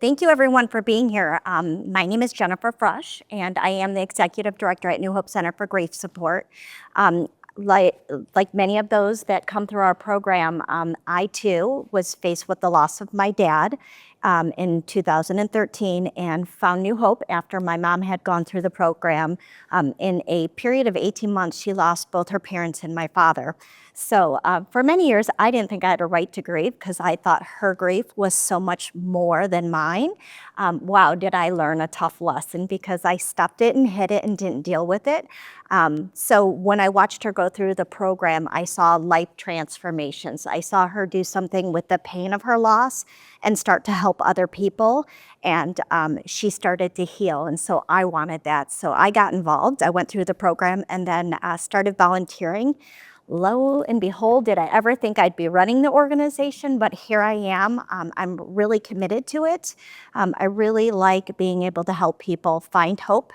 Thank you everyone for being here. My name is Jennifer Frush, and I am the Executive Director at New Hope Center for Grief Support. Um, like, like many of those that come through our program, I too was faced with the loss of my dad in 2013 and found new hope after my mom had gone through the program. In a period of 18 months, she lost both her parents and my father. So for many years, I didn't think I had a right to grieve because I thought her grief was so much more than mine. Wow, did I learn a tough lesson because I stuffed it and hid it and didn't deal with it. So when I watched her go through the program, I saw life transformations. I saw her do something with the pain of her loss and start to help other people. And she started to heal. And so I wanted that. So I got involved. I went through the program and then started volunteering. Lo and behold, did I ever think I'd be running the organization, but here I am. I'm really committed to it. I really like being able to help people find hope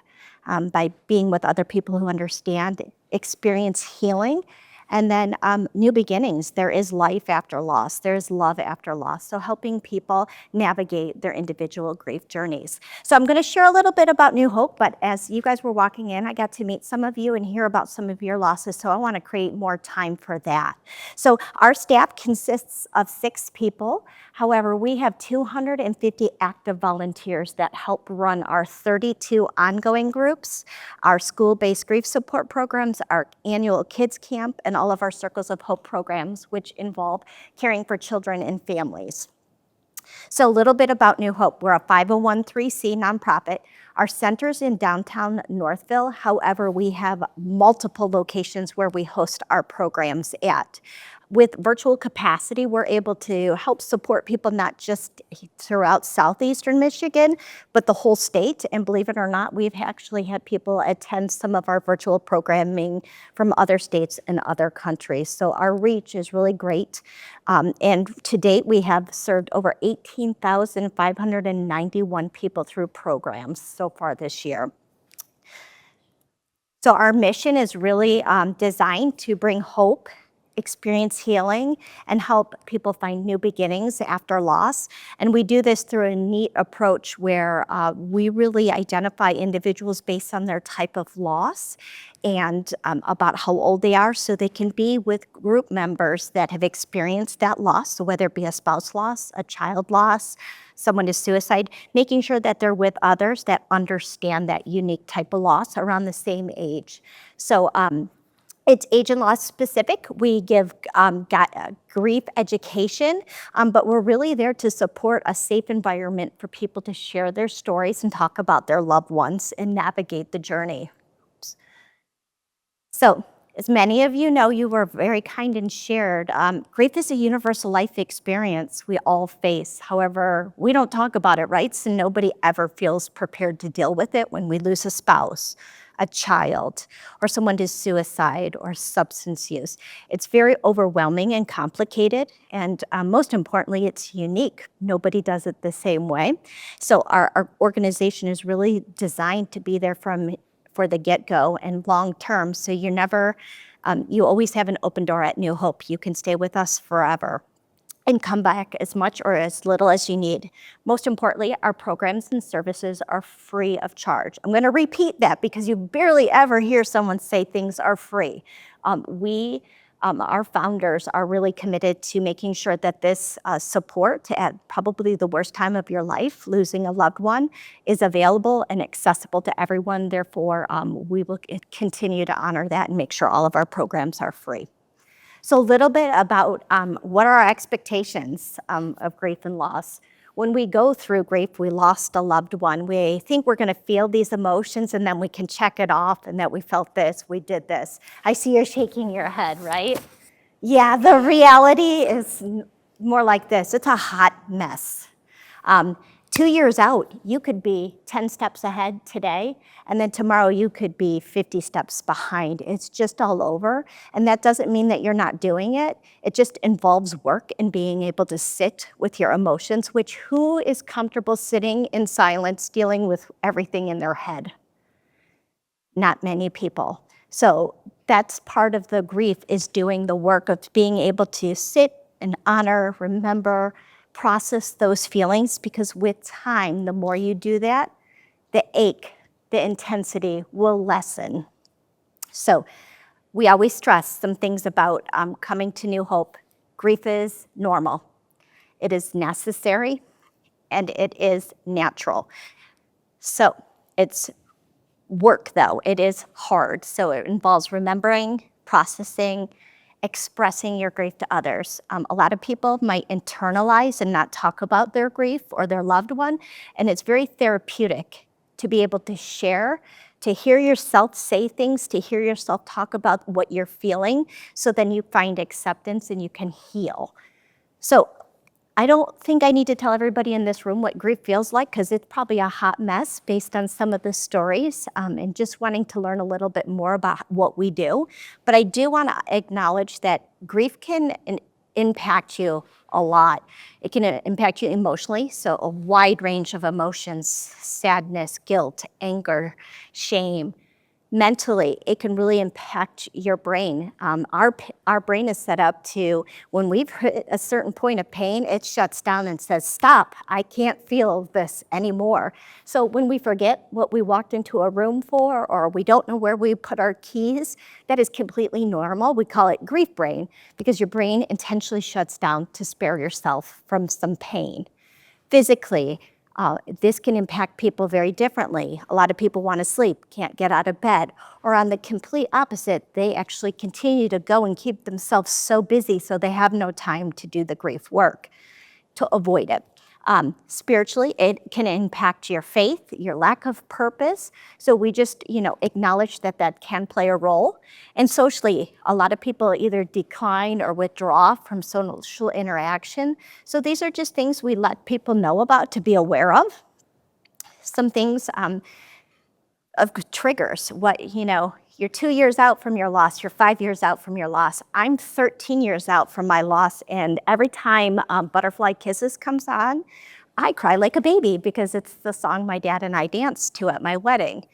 by being with other people who understand, experience healing, and then new beginnings. There is life after loss. There's love after loss. So helping people navigate their individual grief journeys. So I'm going to share a little bit about New Hope, but as you guys were walking in, I got to meet some of you and hear about some of your losses. So I want to create more time for that. So our staff consists of 6 people. However, we have 250 active volunteers that help run our 32 ongoing groups, our school-based grief support programs, our annual kids camp, and all of our Circles of Hope programs, which involve caring for children and families. So a little bit about New Hope. We're a 501(c) nonprofit. Our center's in downtown Northville. However, we have multiple locations where we host our programs at. With virtual capacity, we're able to help support people not just throughout southeastern Michigan, but the whole state. And believe it or not, we've actually had people attend some of our virtual programming from other states and other countries. So our reach is really great. And to date, we have served over 18,591 people through programs so far this year. So our mission is really designed to bring hope, experience healing, and help people find new beginnings after loss. And we do this through a neat approach where we really identify individuals based on their type of loss and about how old they are, so they can be with group members that have experienced that loss, so whether it be a spouse loss, a child loss, someone to suicide, making sure that they're with others that understand that unique type of loss around the same age. So it's age and loss specific. We give grief education, but we're really there to support a safe environment for people to share their stories and talk about their loved ones and navigate the journey. Oops. So, as many of you know, you were very kind and shared. Grief is a universal life experience we all face. However, we don't talk about it, right? So nobody ever feels prepared to deal with it when we lose a spouse, a child, or someone to suicide or substance use. It's very overwhelming and complicated, and most importantly, it's unique. Nobody does it the same way. So our organization is really designed to be there for the get-go and long-term, so you never, you always have an open door at New Hope. You can stay with us forever and come back as much or as little as you need. Most importantly, our programs and services are free of charge. I'm gonna repeat that because you barely ever hear someone say things are free. Our founders are really committed to making sure that this support at probably the worst time of your life, losing a loved one, is available and accessible to everyone. Therefore, we will continue to honor that and make sure all of our programs are free. So a little bit about what are our expectations of grief and loss. When we go through grief, we lost a loved one, we think we're gonna feel these emotions and then we can check it off and that we felt this, we did this. I see you're shaking your head, right? Yeah, the reality is more like this. It's a hot mess. 2 years out, you could be 10 steps ahead today, and then tomorrow you could be 50 steps behind. It's just all over, and that doesn't mean that you're not doing it. It just involves work and being able to sit with your emotions, which who is comfortable sitting in silence, dealing with everything in their head? Not many people. So that's part of the grief, is doing the work of being able to sit and honor, remember, process those feelings, because with time, the more you do that, the ache, the intensity will lessen. So we always stress some things about coming to New Hope. Grief is normal. It is necessary, and it is natural. So it's work, though. It is hard. So it involves remembering, processing, expressing your grief to others. A lot of people might internalize and not talk about their grief or their loved one, and it's very therapeutic to be able to share, to hear yourself say things, to hear yourself talk about what you're feeling, so then you find acceptance and you can heal. So I don't think I need to tell everybody in this room what grief feels like, because it's probably a hot mess based on some of the stories, and just wanting to learn a little bit more about what we do. But I do want to acknowledge that grief can impact you a lot. It can impact you emotionally, so a wide range of emotions: sadness, guilt, anger, shame. Mentally, it can really impact your brain. Our brain is set up to, when we've hit a certain point of pain, it shuts down and says, stop, I can't feel this anymore. So when we forget what we walked into a room for, or we don't know where we put our keys, that is completely normal. We call it grief brain, because your brain intentionally shuts down to spare yourself from some pain. Physically, this can impact people very differently. A lot of people want to sleep, can't get out of bed. Or on the complete opposite, they actually continue to go and keep themselves so busy so they have no time to do the grief work to avoid it. Spiritually, it can impact your faith, your lack of purpose. So we just, acknowledge that that can play a role. And socially, a lot of people either decline or withdraw from social interaction. So these are just things we let people know about, to be aware of. Some things of triggers. You're 2 years out from your loss, you're 5 years out from your loss. I'm 13 years out from my loss, and every time Butterfly Kisses comes on, I cry like a baby, because it's the song my dad and I danced to at my wedding.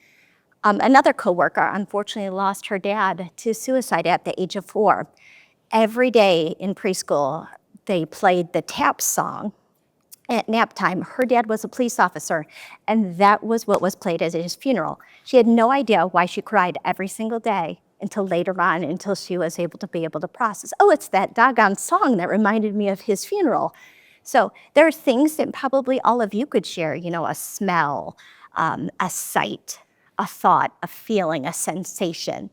Another coworker unfortunately lost her dad to suicide at the age of 4. Every day in preschool, they played the TAP song at nap time. Her dad was a police officer, and that was what was played at his funeral. She had no idea why she cried every single day until later on, until she was able to process, oh, it's that doggone song that reminded me of his funeral. So there are things that probably all of you could share, a smell, a sight, a thought, a feeling, a sensation.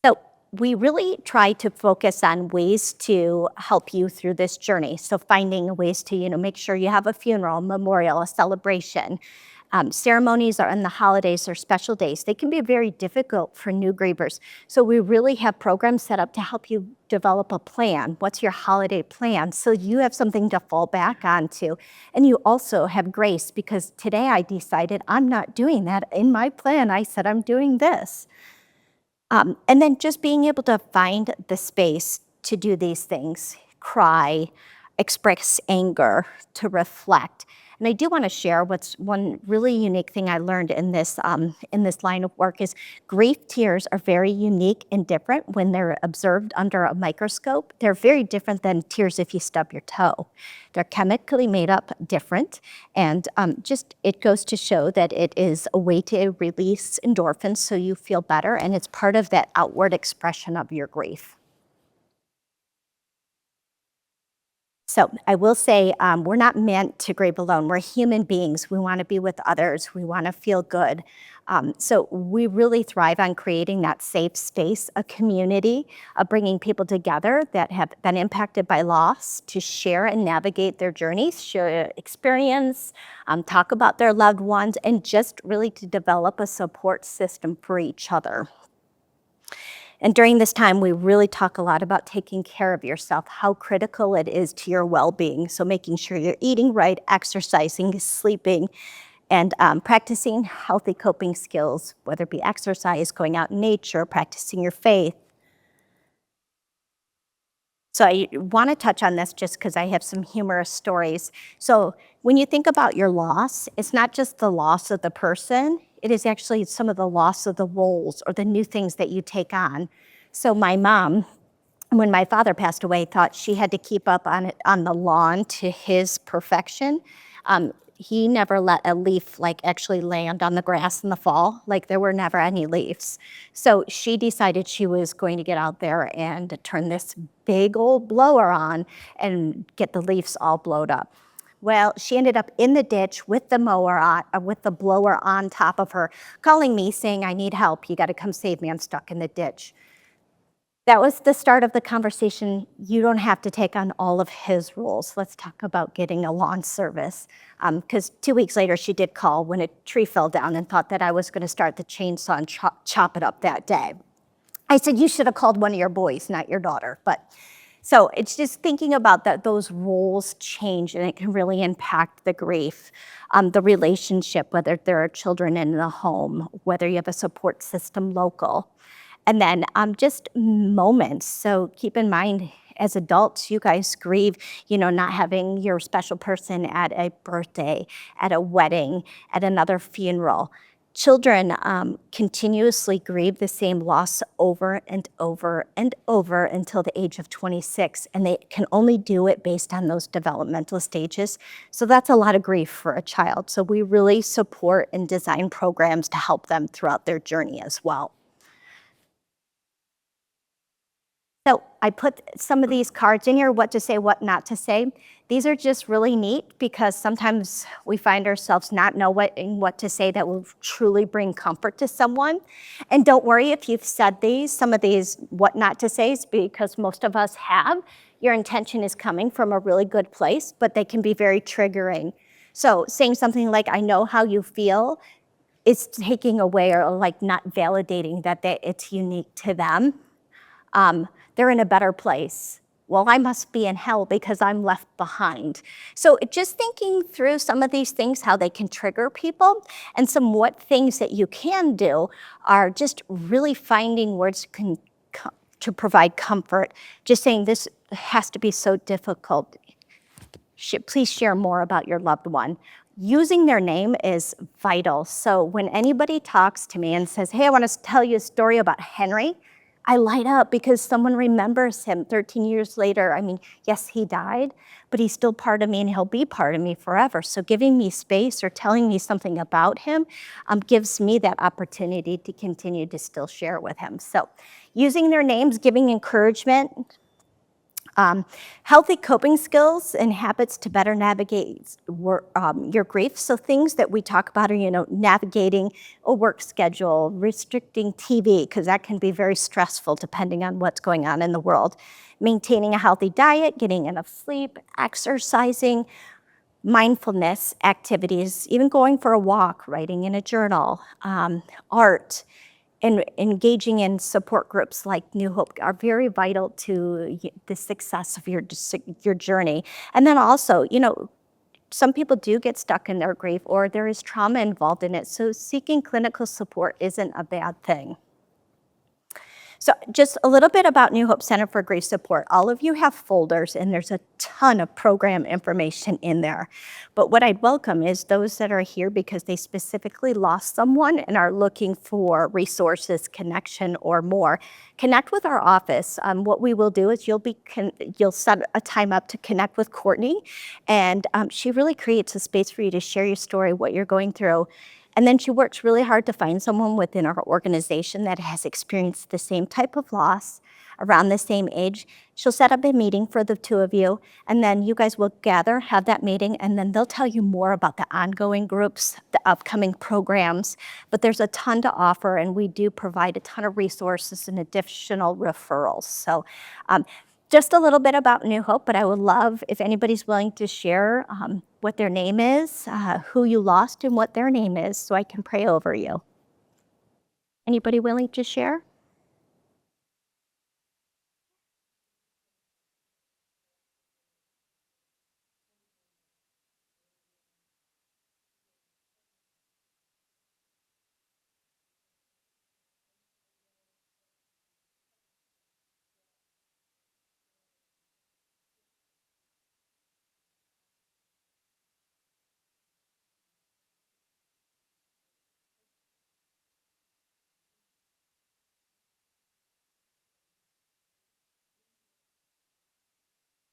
So we really try to focus on ways to help you through this journey. So finding ways to, make sure you have a funeral, memorial, a celebration. Ceremonies or on the holidays or special days, they can be very difficult for new grievers. So we really have programs set up to help you develop a plan. What's your holiday plan? So you have something to fall back onto. And you also have grace, because today I decided I'm not doing that. In my plan, I said I'm doing this. And then just being able to find the space to do these things: cry, express anger, to reflect. And I do want to share what's one really unique thing I learned in this line of work is grief tears are very unique and different when they're observed under a microscope. They're very different than tears if you stub your toe. They're chemically made up different, and just it goes to show that it is a way to release endorphins so you feel better, and it's part of that outward expression of your grief. So I will say, we're not meant to grieve alone. We're human beings. We want to be with others. We want to feel good. So we really thrive on creating that safe space, a community, of bringing people together that have been impacted by loss to share and navigate their journeys, share experience, talk about their loved ones, and just really to develop a support system for each other. And during this time, we really talk a lot about taking care of yourself, how critical it is to your well-being. So making sure you're eating right, exercising, sleeping, and practicing healthy coping skills, whether it be exercise, going out in nature, practicing your faith. So I want to touch on this just because I have some humorous stories. So when you think about your loss, it's not just the loss of the person, it is actually some of the loss of the roles or the new things that you take on. So my mom, when my father passed away, thought she had to keep up on it on the lawn to his perfection. He never let a leaf like actually land on the grass in the fall. Like there were never any leaves. So she decided she was going to get out there and turn this big old blower on and get the leaves all blowed up. Well, she ended up in the ditch with the mower on, with the blower on top of her, calling me saying, "I need help. You got to come save me. I'm stuck in the ditch." That was the start of the conversation. You don't have to take on all of his rules. Let's talk about getting a lawn service. Because 2 weeks later, she did call when a tree fell down and thought that I was going to start the chainsaw and chop it up that day. I said, you should have called one of your boys, not your daughter. But so it's just thinking about that those roles change and it can really impact the grief, the relationship, whether there are children in the home, whether you have a support system local. And then just moments. So keep in mind, as adults, you guys grieve, not having your special person at a birthday, at a wedding, at another funeral. Children continuously grieve the same loss over and over and over until the age of 26, and they can only do it based on those developmental stages. So that's a lot of grief for a child. So we really support and design programs to help them throughout their journey as well. So I put some of these cards in here, what to say, what not to say. These are just really neat because sometimes we find ourselves not knowing what to say that will truly bring comfort to someone. And don't worry if you've said some of these what not to says, because most of us have. Your intention is coming from a really good place, but they can be very triggering. So saying something like, I know how you feel, is taking away or like not validating that it's unique to them. They're in a better place. Well, I must be in hell because I'm left behind. So just thinking through some of these things, how they can trigger people, and some what things that you can do are just really finding words to provide comfort. Just saying this has to be so difficult. Please share more about your loved one. Using their name is vital. So when anybody talks to me and says, hey, I want to tell you a story about Henry, I light up because someone remembers him 13 years later. I mean, yes, he died, but he's still part of me and he'll be part of me forever. So giving me space or telling me something about him gives me that opportunity to continue to still share with him. So using their names, giving encouragement, healthy coping skills and habits to better navigate your grief. So things that we talk about are, navigating a work schedule, restricting TV, because that can be very stressful depending on what's going on in the world. Maintaining a healthy diet, getting enough sleep, exercising, mindfulness activities, even going for a walk, writing in a journal, art, and engaging in support groups like New Hope are very vital to the success of your journey. And then also, some people do get stuck in their grief or there is trauma involved in it. So seeking clinical support isn't a bad thing. So just a little bit about New Hope Center for Grief Support. All of you have folders and there's a ton of program information in there. But what I'd welcome is those that are here because they specifically lost someone and are looking for resources, connection, or more. Connect with our office. What we will do is you'll set a time up to connect with Courtney, and she really creates a space for you to share your story, what you're going through. And then she works really hard to find someone within our organization that has experienced the same type of loss around the same age. She'll set up a meeting for the two of you, and then you guys will gather, have that meeting, and then they'll tell you more about the ongoing groups, the upcoming programs. But there's a ton to offer, and we do provide a ton of resources and additional referrals. So just a little bit about New Hope, but I would love if anybody's willing to share what their name is, who you lost, and what their name is, so I can pray over you. Anybody willing to share?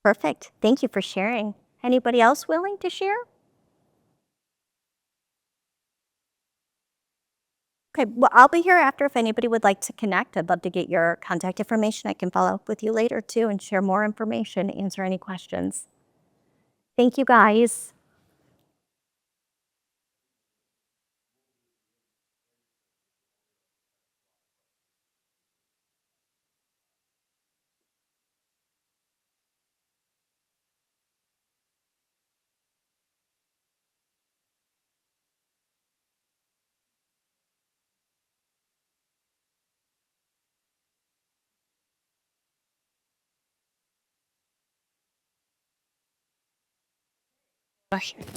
Perfect. Thank you for sharing. Anybody else willing to share? Okay, well, I'll be here after if anybody would like to connect. I'd love to get your contact information. I can follow up with you later too and share more information, answer any questions. Thank you guys.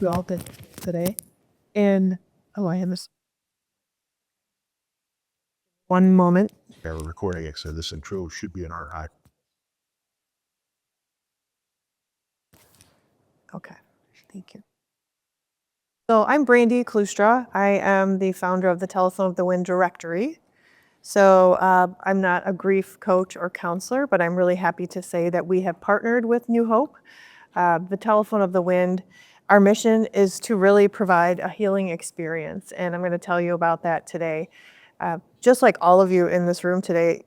We all did today. And oh, I have this one moment. Yeah, we're recording it, so this intro should be in our archive. Okay, thank you. So I'm Brandy Klustra. I am the founder of the Telephone of the Wind directory. So I'm not a grief coach or counselor, but I'm really happy to say that we have partnered with New Hope. The Telephone of the Wind, our mission is to really provide a healing experience, and I'm going to tell you about that today. Just like all of you in this room today,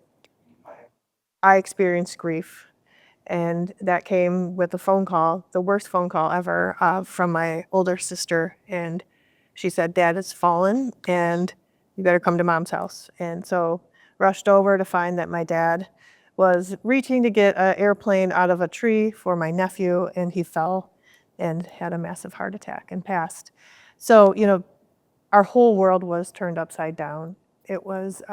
I experienced grief, and that came with a phone call, the worst phone call ever, from my older sister. And she said, "Dad has fallen, and you better come to Mom's house." And so rushed over to find that my dad was reaching to get an airplane out of a tree for my nephew, and he fell and had a massive heart attack and passed. So, our whole world was turned upside down. It was,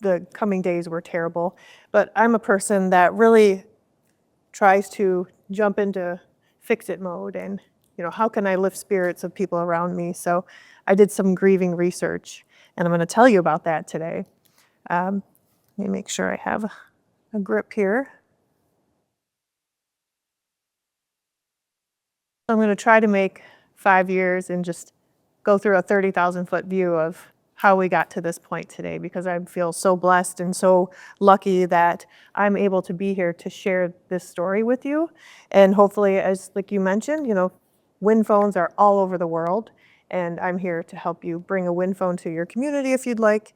the coming days were terrible. But I'm a person that really tries to jump into fix-it mode and, how can I lift spirits of people around me? So I did some grieving research, and I'm going to tell you about that today. Let me make sure I have a grip here. I'm going to try to make 5 years and just go through a 30,000-foot view of how we got to this point today, because I feel so blessed and so lucky that I'm able to be here to share this story with you. And hopefully, as like you mentioned, wind phones are all over the world, and I'm here to help you bring a wind phone to your community if you'd like.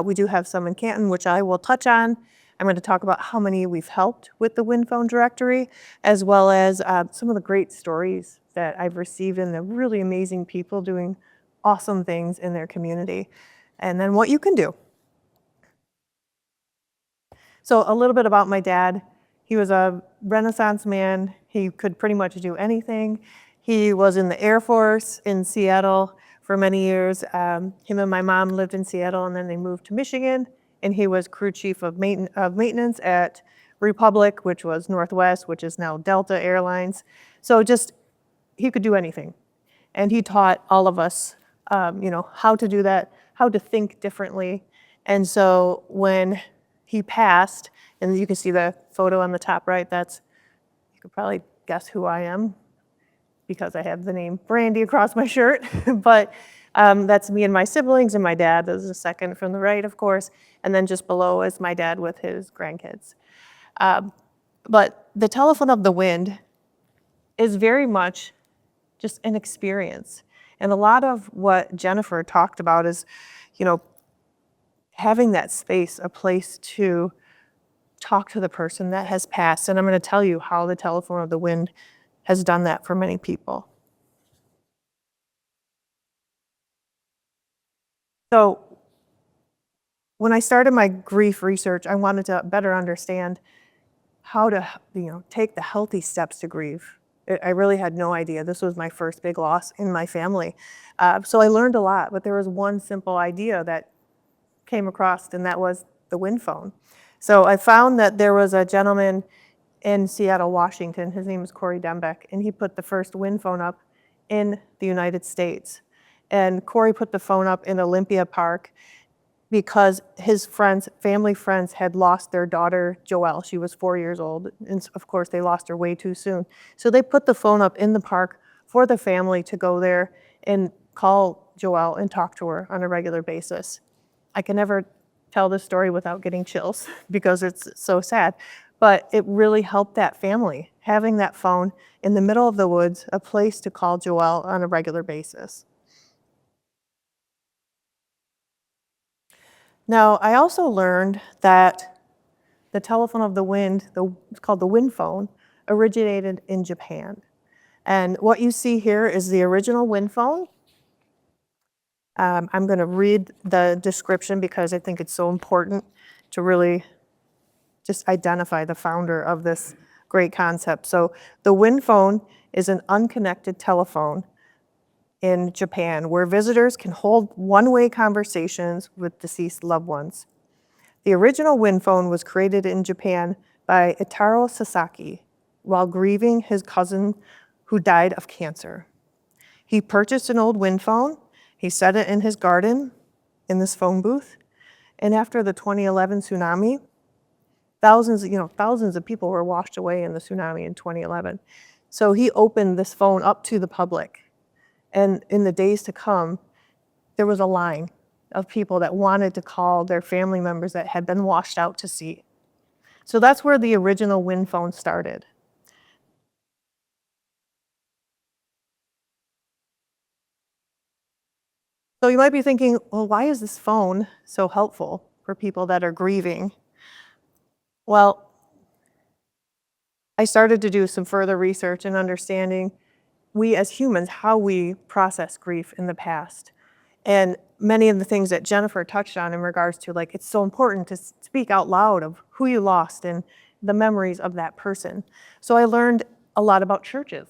We do have some in Canton, which I will touch on. I'm going to talk about how many we've helped with the wind phone directory, as well as some of the great stories that I've received and the really amazing people doing awesome things in their community, and then what you can do. So a little bit about my dad. He was a Renaissance man. He could pretty much do anything. He was in the Air Force in Seattle for many years. Him and my mom lived in Seattle, and then they moved to Michigan, and he was crew chief of maintenance at Republic, which was Northwest, which is now Delta Airlines. So just, he could do anything. And he taught all of us, how to do that, how to think differently. And so when he passed, and you can see the photo on the top right, you could probably guess who I am because I have the name Brandy across my shirt. But that's me and my siblings and my dad. There's a second from the right, of course. And then just below is my dad with his grandkids. But the Telephone of the Wind is very much just an experience. And a lot of what Jennifer talked about is, having that space, a place to talk to the person that has passed. And I'm going to tell you how the Telephone of the Wind has done that for many people. So when I started my grief research, I wanted to better understand how to, take the healthy steps to grieve. I really had no idea. This was my first big loss in my family. So I learned a lot, but there was one simple idea that came across, and that was the wind phone. So I found that there was a gentleman in Seattle, Washington. His name is Corey Dembeck, and he put the first wind phone up in the United States. And Corey put the phone up in Olympia Park because his family friends had lost their daughter, Joelle. She was 4 years old, and of course they lost her way too soon. So they put the phone up in the park for the family to go there and call Joelle and talk to her on a regular basis. I can never tell this story without getting chills because it's so sad. but it really helped that family, having that phone in the middle of the woods, a place to call Joelle on a regular basis. Now, I also learned that the telephone of the wind, it's called the wind phone, originated in Japan. And what you see here is the original wind phone. I'm going to read the description because I think it's so important to really just identify the founder of this great concept. So the wind phone is an unconnected telephone in Japan where visitors can hold one-way conversations with deceased loved ones. The original wind phone was created in Japan by Itaro Sasaki while grieving his cousin who died of cancer. He purchased an old wind phone, he set it in his garden in this phone booth, and after the 2011 tsunami, thousands of people were washed away in the tsunami in 2011. So he opened this phone up to the public. And in the days to come, there was a line of people that wanted to call their family members that had been washed out to sea. So that's where the original wind phone started. So you might be thinking, well, why is this phone so helpful for people that are grieving? Well, I started to do some further research and understanding we as humans, how we process grief in the past. And many of the things that Jennifer touched on in regards to like, it's so important to speak out loud of who you lost and the memories of that person. So I learned a lot about churches.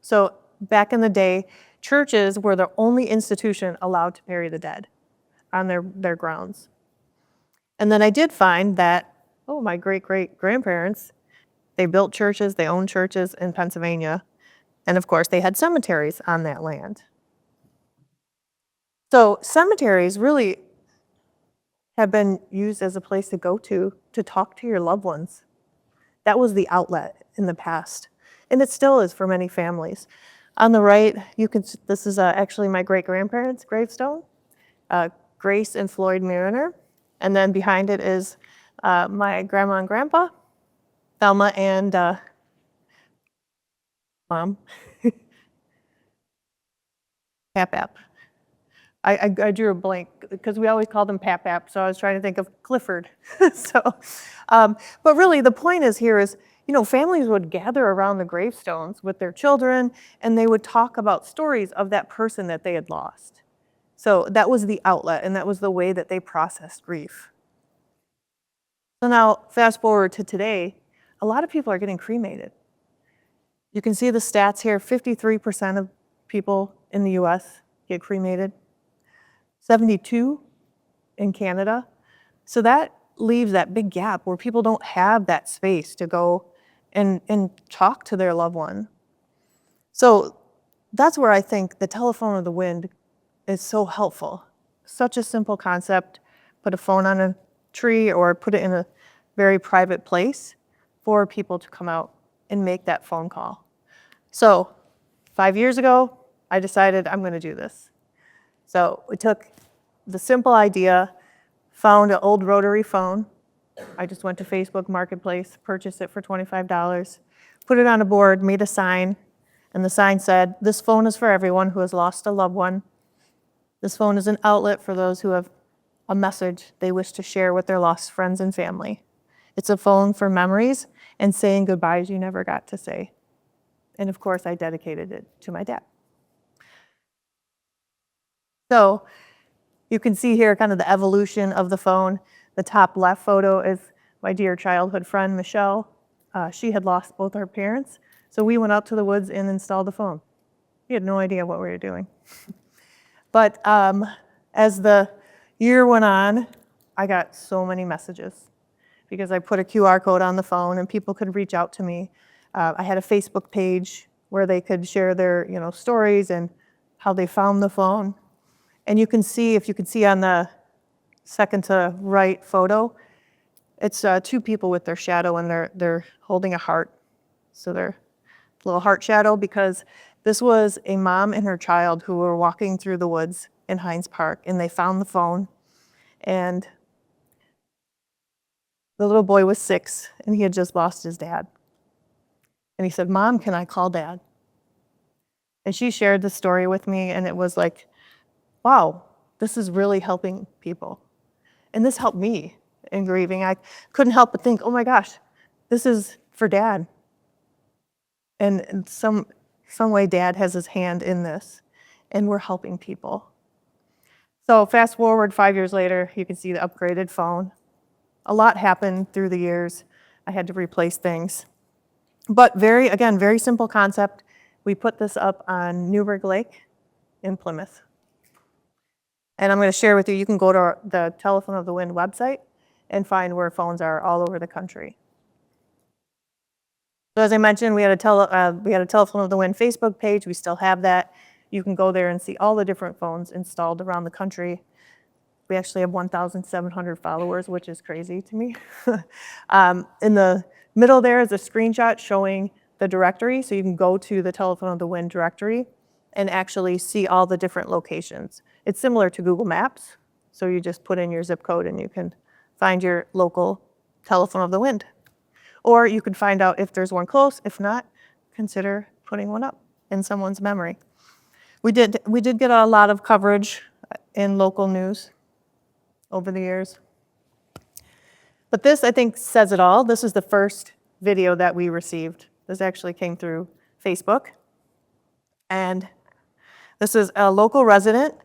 So back in the day, churches were the only institution allowed to bury the dead on their grounds. And then I did find that, my great-great-grandparents, they built churches, they owned churches in Pennsylvania. And of course, they had cemeteries on that land. So cemeteries really have been used as a place to go to talk to your loved ones. That was the outlet in the past, and it still is for many families. On the right, this is actually my great-grandparents' gravestone, Grace and Floyd Mariner, and then behind it is my grandma and grandpa, Thelma and Mom, Pap. I drew a blank because we always called him Pap, so I was trying to think of Clifford. But really the point here is, families would gather around the gravestones with their children and they would talk about stories of that person that they had lost. So that was the outlet and that was the way that they processed grief. So now fast forward to today, a lot of people are getting cremated. You can see the stats here, 53% of people in the US get cremated. 72 in Canada. So that leaves that big gap where people don't have that space to go and talk to their loved one. So that's where I think the telephone of the wind is so helpful. Such a simple concept, put a phone on a tree or put it in a very private place for people to come out and make that phone call. So 5 years ago, I decided I'm going to do this. So we took the simple idea, found an old rotary phone. I just went to Facebook Marketplace, purchased it for $25, put it on a board, made a sign, and the sign said, "This phone is for everyone who has lost a loved one. This phone is an outlet for those who have a message they wish to share with their lost friends and family. It's a phone for memories and saying goodbyes you never got to say." And of course, I dedicated it to my dad. So you can see here kind of the evolution of the phone. The top left photo is my dear childhood friend, Michelle. She had lost both her parents, so we went out to the woods and installed the phone. We had no idea what we were doing. But as the year went on, I got so many messages because I put a QR code on the phone and people could reach out to me. I had a Facebook page where they could share their stories and how they found the phone. And you can see, if you can see on the second to right photo, it's two people with their shadow and they're holding a heart. So they're a little heart shadow because this was a mom and her child who were walking through the woods in Hines Park and they found the phone. And The little boy was 6, and he had just lost his dad. And he said, "Mom, can I call Dad?" And she shared the story with me, and it was like, wow, this is really helping people. And this helped me in grieving. I couldn't help but think, oh my gosh, this is for Dad. And in some way, Dad has his hand in this, and we're helping people. So fast forward 5 years later, you can see the upgraded phone. A lot happened through the years. I had to replace things. But very simple concept. We put this up on Newburgh Lake in Plymouth. And I'm going to share with you, you can go to the Telephone of the Wind website and find where phones are all over the country. So as I mentioned, we had a Telephone of the Wind Facebook page. We still have that. You can go there and see all the different phones installed around the country. We actually have 1,700 followers, which is crazy to me. In the middle there is a screenshot showing the directory. So you can go to the Telephone of the Wind directory and actually see all the different locations. It's similar to Google Maps. So you just put in your zip code and you can find your local Telephone of the Wind. Or you could find out if there's one close. If not, consider putting one up in someone's memory. We did get a lot of coverage in local news over the years. But this, I think, says it all. This is the first video that we received. This actually came through Facebook. And this is a local resident.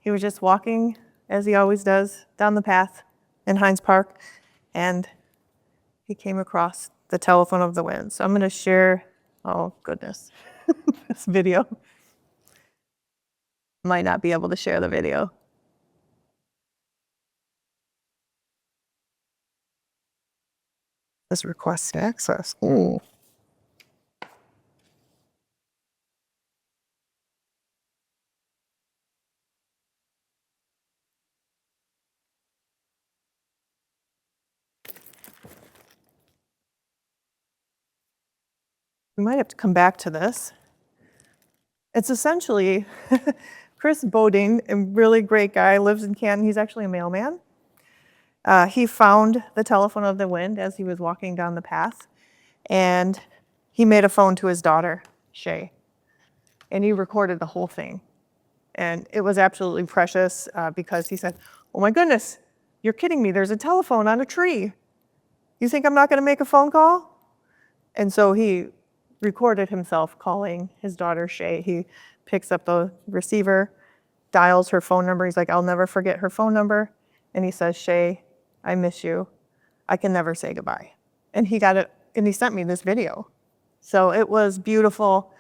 He was just walking, as he always does, down the path in Hines Park, and he came across the Telephone of the Wind. So I'm going to share, oh goodness, this video. Might not be able to share the video. This request access. Ooh. We might have to come back to this. It's essentially Chris Boding, a really great guy, lives in Canton. He's actually a mailman. He found the Telephone of the Wind as he was walking down the path, and he made a phone to his daughter, Shay, and he recorded the whole thing. And it was absolutely precious because he said, "Oh my goodness, you're kidding me. There's a telephone on a tree. You think I'm not going to make a phone call?" And so he recorded himself calling his daughter, Shay. He picks up the receiver, dials her phone number. He's like, "I'll never forget her phone number." And he says, "Shay, I miss you. I can never say goodbye." And he got it, and he sent me this video. So it was beautiful.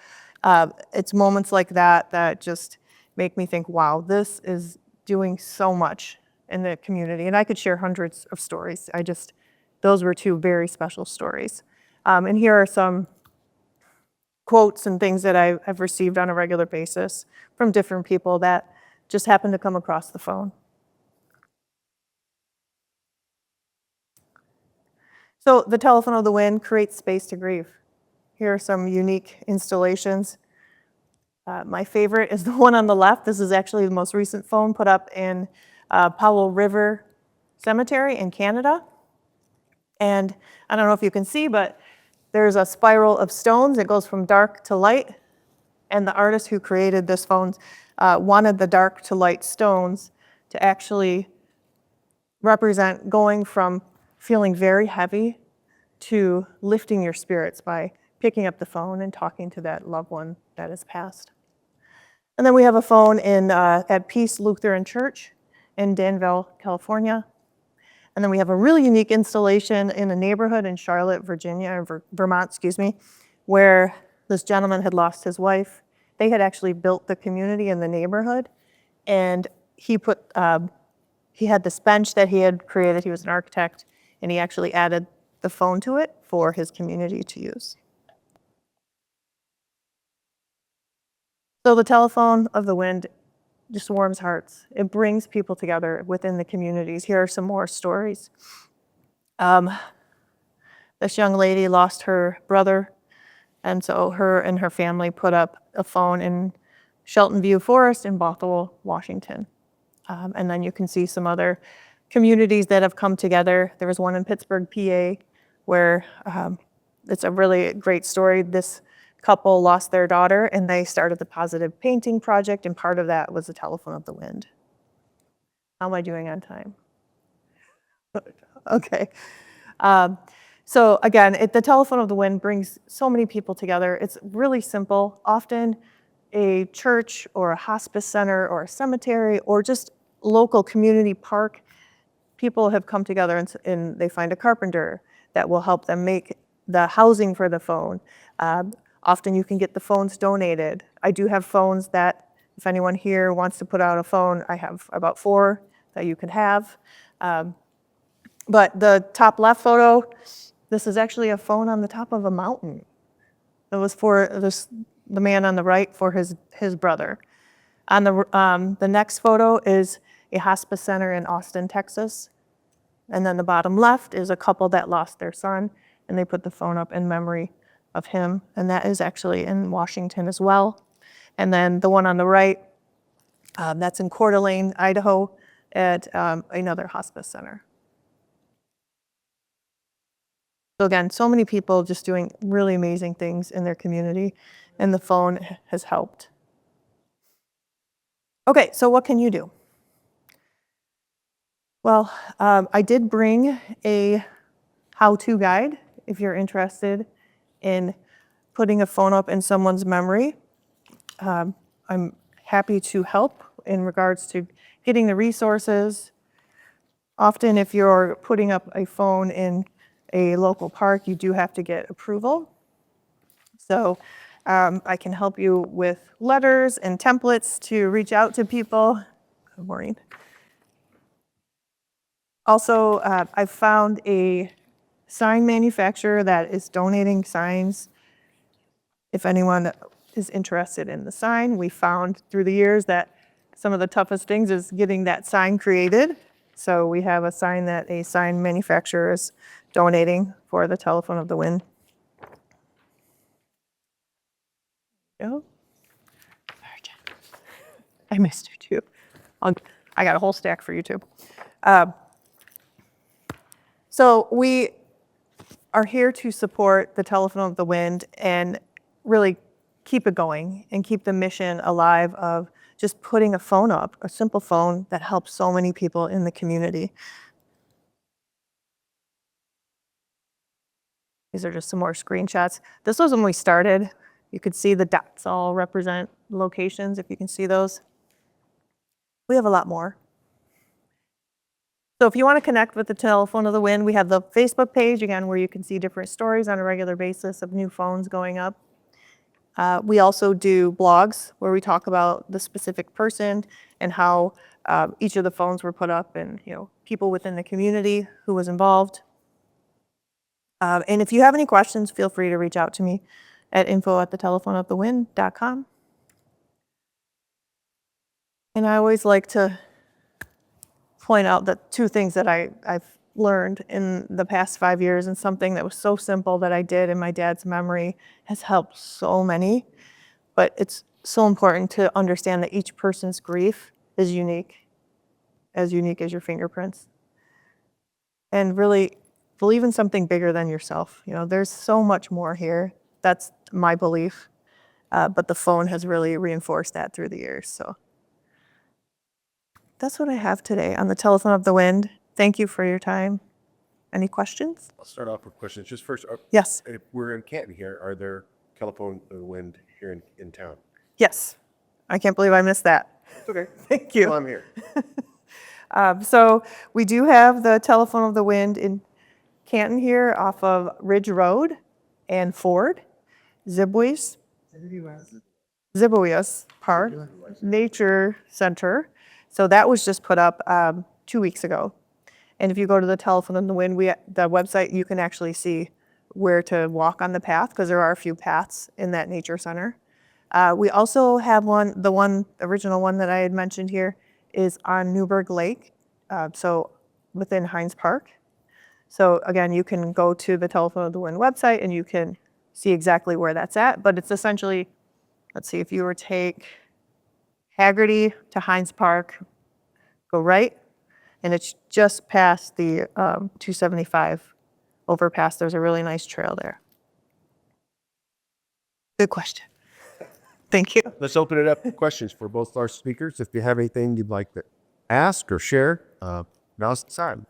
It's moments like that that just make me think, wow, this is doing so much in the community. And I could share hundreds of stories. Those were 2 very special stories. And here are some quotes and things that I've received on a regular basis from different people that just happen to come across the phone. So the Telephone of the Wind creates space to grieve. Here are some unique installations. My favorite is the one on the left. This is actually the most recent phone put up in Powell River Cemetery in Canada. And I don't know if you can see, but there's a spiral of stones. It goes from dark to light. And the artist who created this phone wanted the dark to light stones to actually represent going from feeling very heavy to lifting your spirits by picking up the phone and talking to that loved one that has passed. And then we have a phone at Peace Lutheran Church in Danville, California. And then we have a really unique installation in a neighborhood in Charlotte, Vermont, where this gentleman had lost his wife. They had actually built the community in the neighborhood, and he had this bench that he had created. He was an architect, and he actually added the phone to it for his community to use. So the Telephone of the Wind just warms hearts. It brings people together within the communities. Here are some more stories. This young lady lost her brother, and so her and her family put up a phone in Shelton View Forest in Bothell, Washington. And then you can see some other communities that have come together. There was one in Pittsburgh, PA, where it's a really great story. This couple lost their daughter and they started the Positive Painting Project, and part of that was the Telephone of the Wind. How am I doing on time? Okay. So again, the Telephone of the Wind brings so many people together. It's really simple. Often a church or a hospice center or a cemetery or just local community park, people have come together and they find a carpenter that will help them make the housing for the phone. Often you can get the phones donated. I do have phones that if anyone here wants to put out a phone, I have about 4 that you could have. But the top left photo, this is actually a phone on the top of a mountain. It was for the man on the right for his brother. On the next photo is a hospice center in Austin, Texas. And then the bottom left is a couple that lost their son, and they put the phone up in memory of him. And that is actually in Washington as well. And then the one on the right, that's in Coeur d'Alene, Idaho, at another hospice center. So again, so many people just doing really amazing things in their community, and the phone has helped. Okay, so what can you do? Well, I did bring a how-to guide if you're interested in putting a phone up in someone's memory. I'm happy to help in regards to getting the resources. Often if you're putting up a phone in a local park, you do have to get approval. So I can help you with letters and templates to reach out to people. Good morning. Also, I've found a sign manufacturer that is donating signs. If anyone is interested in the sign, we found through the years that some of the toughest things is getting that sign created. So we have a sign that a sign manufacturer is donating for the Telephone of the Wind. I missed you too. I got a whole stack for you too. So we are here to support the Telephone of the Wind and really keep it going and keep the mission alive of just putting a phone up, a simple phone that helps so many people in the community. These are just some more screenshots. This was when we started. You could see the dots all represent locations, if you can see those. We have a lot more. So if you want to connect with the Telephone of the Wind, we have the Facebook page, again, where you can see different stories on a regular basis of new phones going up. We also do blogs where we talk about the specific person and how each of the phones were put up and people within the community who was involved. And if you have any questions, feel free to reach out to me at info@thetelephonofthewind.com. And I always like to point out the 2 things that I've learned in the past 5 years, and something that was so simple that I did in my dad's memory has helped so many. But it's so important to understand that each person's grief is unique as your fingerprints. And really believe in something bigger than yourself. There's so much more here. That's my belief. But the phone has really reinforced that through the years. So that's what I have today on the Telephone of the Wind. Thank you for your time. Any questions? I'll start off with questions. Just first, Yes. if we're in Canton here, are there Telephone of the Wind here in town? Yes. I can't believe I missed that. It's okay. Thank you. Well, I'm here. So we do have the Telephone of the Wind in Canton here off of Ridge Road and Ford, Zibwees Park, Nature Center. So that was just put up 2 weeks ago. And if you go to the Telephone of the Wind, the website, you can actually see where to walk on the path, because there are a few paths in that nature center. We also have the original one that I had mentioned here is on Newburgh Lake, so within Hines Park. So again, you can go to the Telephone of the Wind website and you can see exactly where that's at. But it's essentially, let's see, if you were to take Haggerty to Hines Park, go right, and it's just past the 275 overpass. There's a really nice trail there. Good question. Thank you. Let's open it up to questions for both our speakers. If you have anything you'd like to ask or share, now's the time.